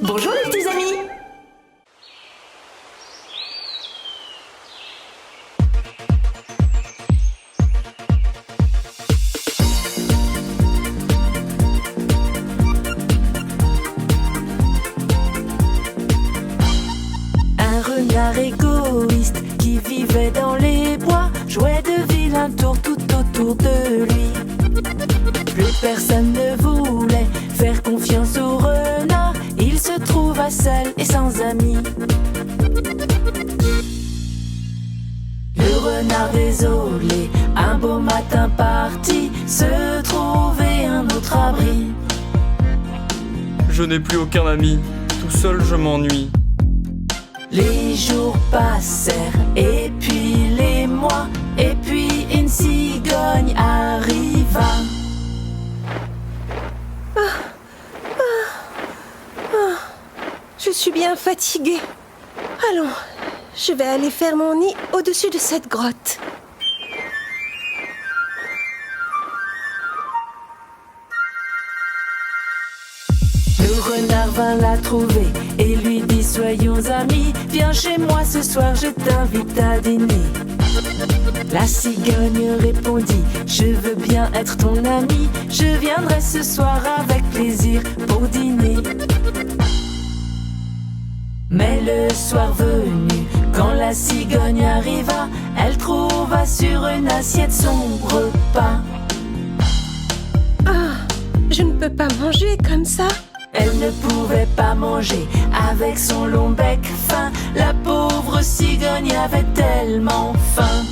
Bonjour les petits amis. Un renard égoïste qui vivait dans les bois jouait de vilains tours tout autour de lui. Plus personne ne voulait faire confiance au renard. Il se trouva seul et sans amis. Le renard désolé, un beau matin parti se trouver un autre abri. Je n'ai plus aucun ami, tout seul je m'ennuie. Les jours passèrent, et puis les mois, et puis une cigogne arriva. Je suis bien fatiguée. Allons, je vais aller faire mon nid au-dessus de cette grotte. Le renard vint la trouver et lui dit: soyons amis, viens chez moi ce soir, je t'invite à dîner. La cigogne répondit: je veux bien être ton ami, je viendrai ce soir avec plaisir pour dîner. Mais le soir venu, quand la cigogne arriva, elle trouva sur une assiette son repas. Je ne peux pas manger comme ça. Elle ne pouvait pas manger avec son long bec fin. La pauvre cigogne avait tellement faim.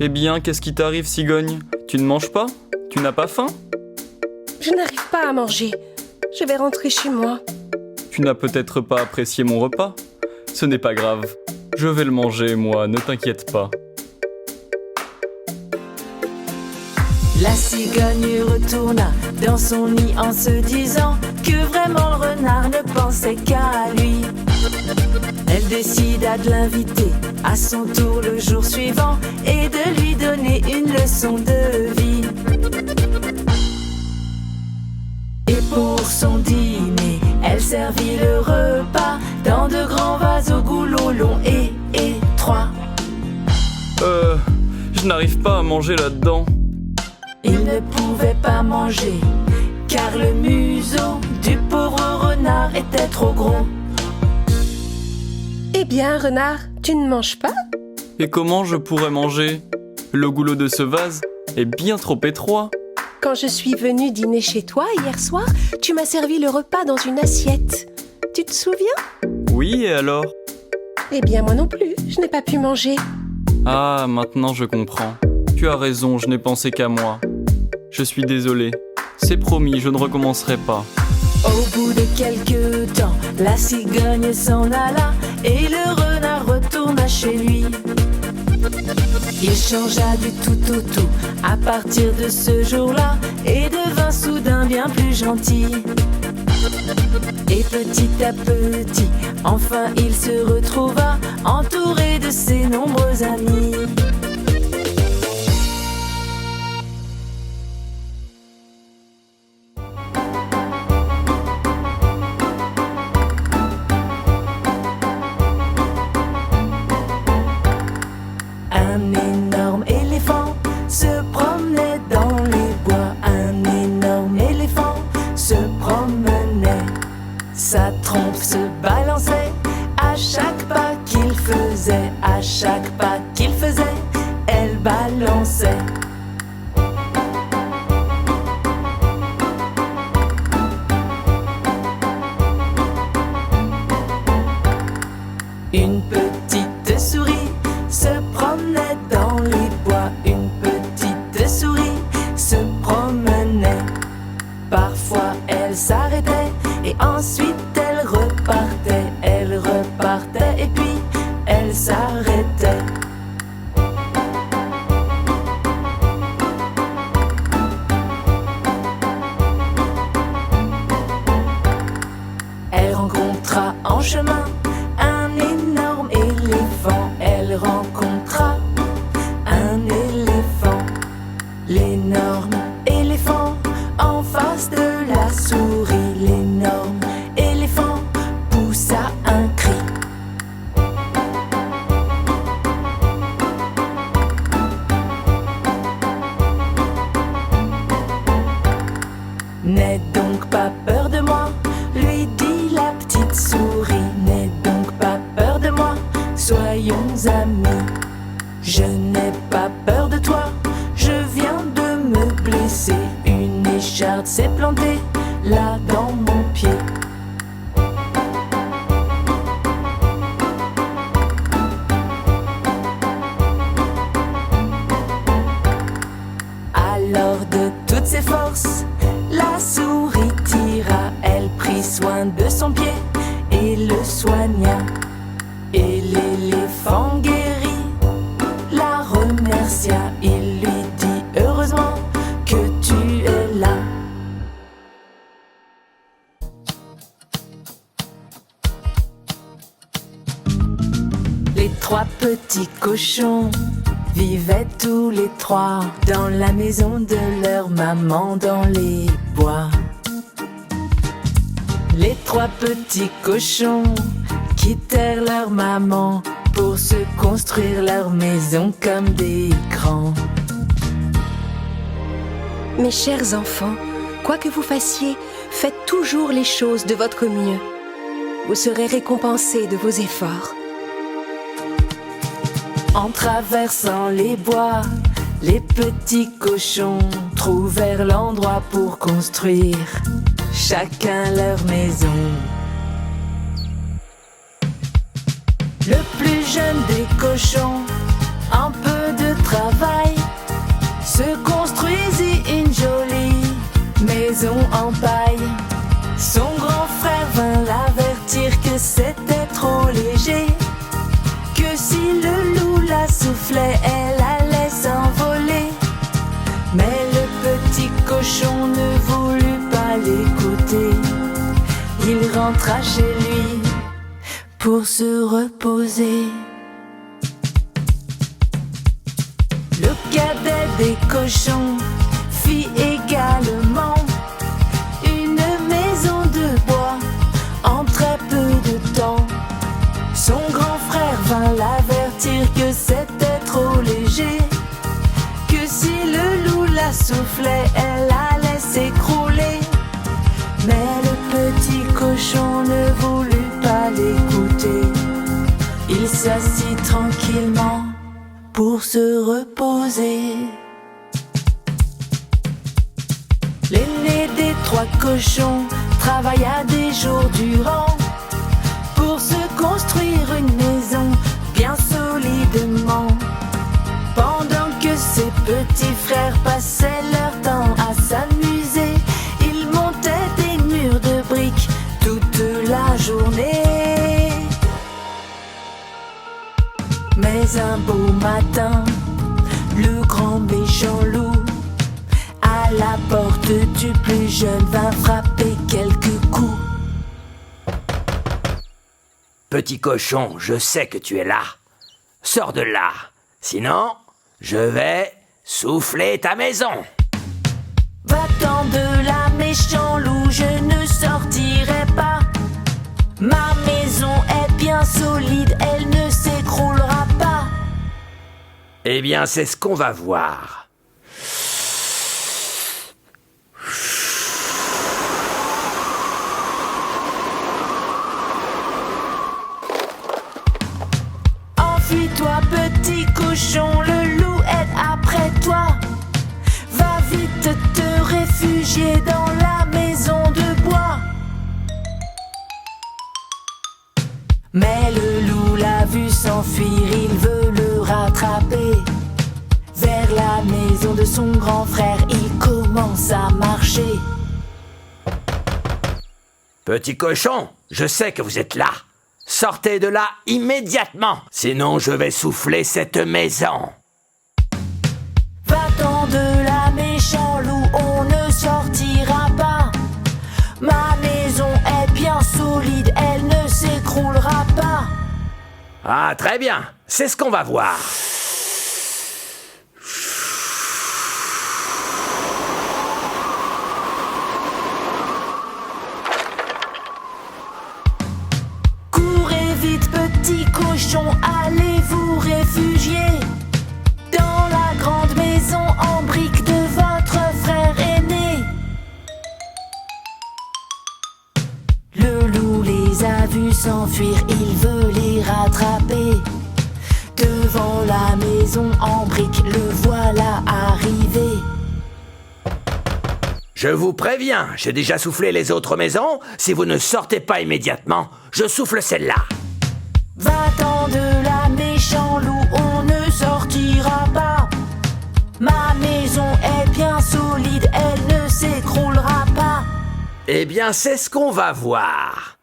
Eh bien, qu'est-ce qui t'arrive, cigogne? Tu ne manges pas? Tu n'as pas faim? Je n'arrive pas à manger. Je vais rentrer chez moi. Tu n'as peut-être pas apprécié mon repas? Ce n'est pas grave. Je vais le manger, moi, ne t'inquiète pas. La cigogne retourna dans son nid en se disant que vraiment le renard ne pensait qu'à lui. Elle décida de l'inviter à son tour le jour suivant et de lui donner une leçon de vie. Et pour son dîner, elle servit le repas dans de grands vases au goulot long et étroit. Je n'arrive pas à manger là-dedans. Il ne pouvait pas manger, car le museau du pauvre renard était trop gros. Eh bien, renard, tu ne manges pas? Et comment je pourrais manger? Le goulot de ce vase est bien trop étroit. Quand je suis venue dîner chez toi hier soir, tu m'as servi le repas dans une assiette. Tu te souviens? Oui, et alors? Eh bien, moi non plus, je n'ai pas pu manger. Ah, maintenant je comprends. Tu as raison, je n'ai pensé qu'à moi. Je suis désolé. C'est promis, je ne recommencerai pas. Au bout de quelques temps, la cigogne s'en alla et le renard retourna chez lui. Il changea du tout au tout à partir de ce jour-là et devint soudain bien plus gentil. Et petit à petit, enfin il se retrouva entouré de ses nombreux amis. Un énorme éléphant se promenait dans les bois. Un énorme éléphant se promenait. Sa trompe se balançait à chaque pas qu'il faisait. À chaque pas qu'il faisait, elle balançait. Une petite souris se promenait dans les bois. Une petite souris se promenait. Parfois elle s'arrêtait et ensuite elle repartait. Elle repartait et puis elle s'arrêtait. Elle rencontra en chemin un énorme éléphant. Elle rencontra un éléphant. L'énorme éléphant en face de la souris. L'énorme éléphant Je n'ai pas peur de toi, je viens de me blesser. Une écharde s'est plantée là dans mon pied. Alors de toutes ses forces, la souris tira. Elle prit soin de son pied et le soigna. Et l'éléphant guéri la remercia. Il lui dit heureusement que tu es là. Les trois petits cochons vivaient tous les trois dans la maison de leur maman dans les bois. Les trois petits cochons quittèrent leur maman pour se construire leur maison comme des grands. Mes chers enfants, quoi que vous fassiez, faites toujours les choses de votre mieux. Vous serez récompensés de vos efforts. En traversant les bois, les petits cochons trouvèrent l'endroit pour construire chacun leur maison. Le plus jeune des cochons, un peu de travail, se construisit une jolie maison en paille. Son grand frère vint l'avertir que c'était trop léger, que si le loup la soufflait, elle allait s'envoler. Mais le petit cochon ne voulut pas l'écouter. Il rentra chez lui pour se reposer. Le cadet des cochons fit également une maison de bois en très peu de temps. Son grand frère vint l'avertir que c'était trop léger, que si le loup la soufflait, elle allait s'écrouler. Mais le petit cochon ne voulut pas l'écouter. Il s'assit tranquillement pour se reposer. L'aîné des trois cochons travailla des jours durant pour se construire une maison bien solidement. Pendant que ses petits frères passaient leur temps à s'amuser, ils montaient des murs de briques toute la journée. Mais un beau matin, le grand méchant loup à la porte du plus jeune vint frapper quelques coups. Petit cochon, je sais que tu es là. Sors de là, sinon je vais souffler ta maison. Va-t'en de là, méchant loup, je ne sortirai pas. Ma maison est bien solide, elle ne s'écroulera pas. Eh bien, c'est ce qu'on va voir. Enfuis-toi, petit cochon, le loup est après toi. Va vite te réfugier dans la maison de bois. Mais le loup l'a vu s'enfuir, il veut le rattraper. Vers la maison de son grand frère, il commence à marcher. Petit cochon, je sais que vous êtes là. Sortez de là immédiatement, sinon je vais souffler cette maison. Va-t'en de là, méchant loup, on ne sortira pas. Ma maison est bien solide, elle ne s'écroulera pas. Ah, très bien, c'est ce qu'on va voir. Courez vite, petit cochon, allez vous réfugier dans la grande maison en briques de votre frère aîné. Le loup les a vus s'enfuir, il veut les rattraper. Devant la maison en briques, le voilà arrivé. Je vous préviens, j'ai déjà soufflé les autres maisons. Si vous ne sortez pas immédiatement, je souffle celle-là. Va-t'en de là, méchant loup, on ne sortira pas. Ma maison est bien solide, elle ne s'écroulera pas. Eh bien, c'est ce qu'on va voir.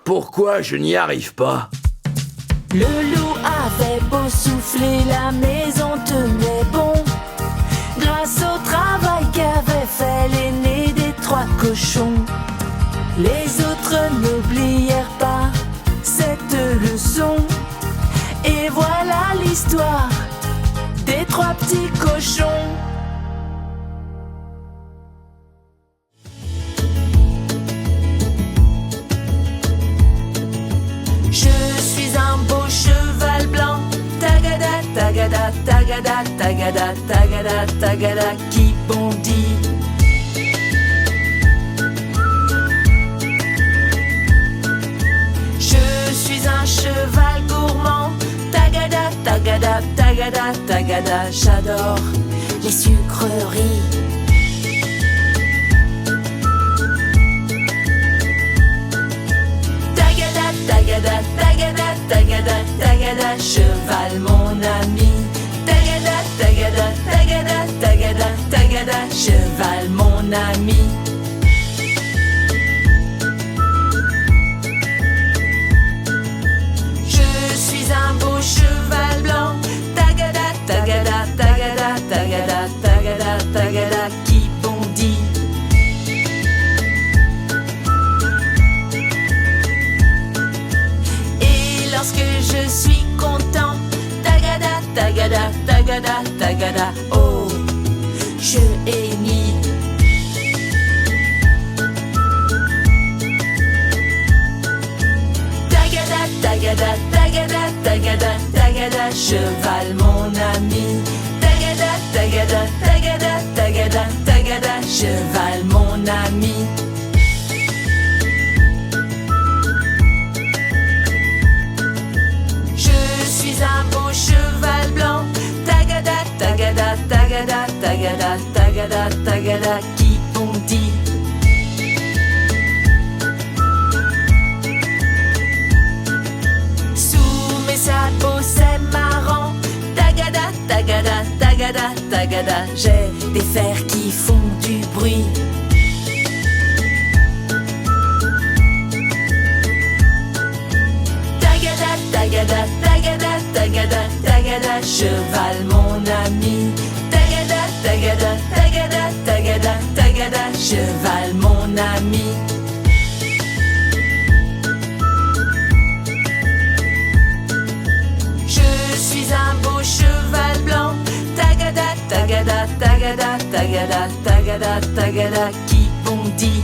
Pourquoi je n'y arrive pas ? Le loup avait beau souffler, la maison tenait bon. Grâce au travail qu'avait fait l'aîné des 3 cochons. Les autres n'oublièrent pas cette leçon. Et voilà l'histoire des 3 petits cochons. Je suis un beau cheval blanc, tagada, tagada, tagada, tagada, tagada, tagada, qui bondit. Je suis un cheval gourmand, tagada, tagada, tagada, tagada, j'adore les sucreries. Tagada, tagada, tagada, tagada, cheval mon ami. Tagada, tagada, tagada, tagada, tagada, cheval mon ami. Je suis un beau cheval blanc. Tagada, tagada, tagada, tagada, tagada, tagada, qui bondit. Lorsque je suis content, tagada, tagada, tagada, tagada, oh, je hennis. Tagada, tagada, tagada, tagada, tagada, cheval mon ami. Tagada, tagada, tagada, tagada, tagada, cheval mon ami. Un beau cheval blanc, tagada, tagada, tagada, tagada, tagada, tagada, qui bondit. Sous mes sabots c'est marrant, tagada, tagada, tagada, tagada, j'ai des fers qui font du bruit. Tagada, tagada, tagada, tagada, cheval mon ami. Tagada, tagada, tagada, tagada, tagada, cheval mon ami. Je suis un beau cheval blanc. Tagada, tagada, tagada, tagada, tagada, tagada, qui bondit.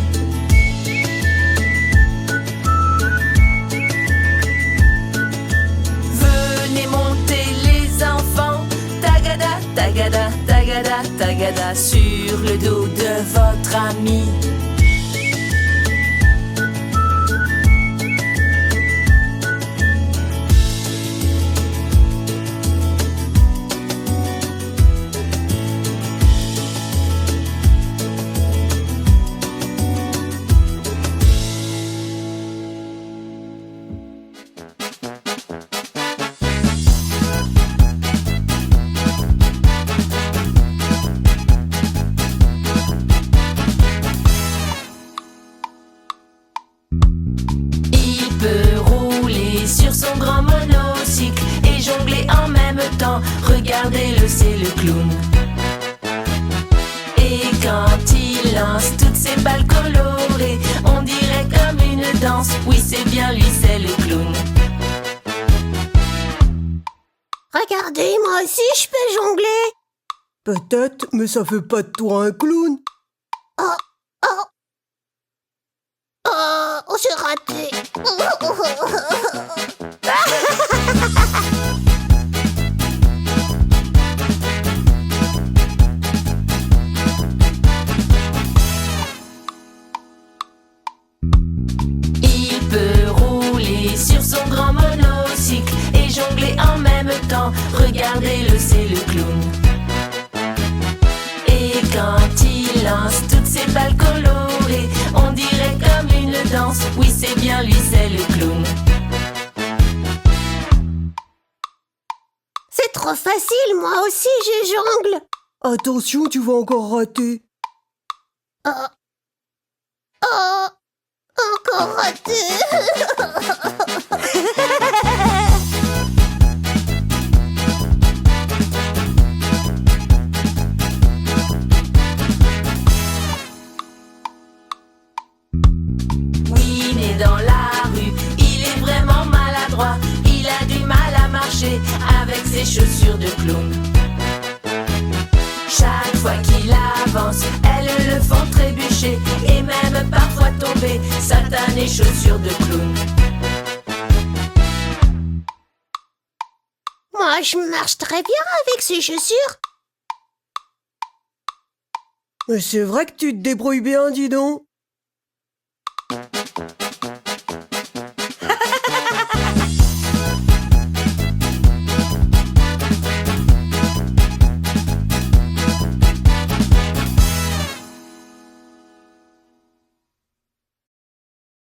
Tagada, tagada, tagada, sur le dos de votre ami. Regardez-le, c'est le clown. Et quand il lance toutes ses balles colorées, on dirait comme une danse. Oui, c'est bien lui, c'est le clown. Regardez, moi aussi je peux jongler. Peut-être, mais ça fait pas de toi un clown. Oh, c'est raté. enfants, regardez-le, c'est le clown. Et quand il lance toutes ses balles colorées, on dirait comme une danse. Oui, c'est bien lui, c'est le clown. C'est trop facile, moi aussi je jongle. Attention, tu vas encore rater. Oh, oh, encore raté. Oui, né dans la rue, il est vraiment maladroit. Il a du mal à marcher avec ses chaussures de clown. Chaque fois qu'il avance, elles le font trébucher et même parfois tomber, satanées chaussures de clown. Moi je marche très bien avec ces chaussures. Mais c'est vrai que tu te débrouilles bien, dis donc.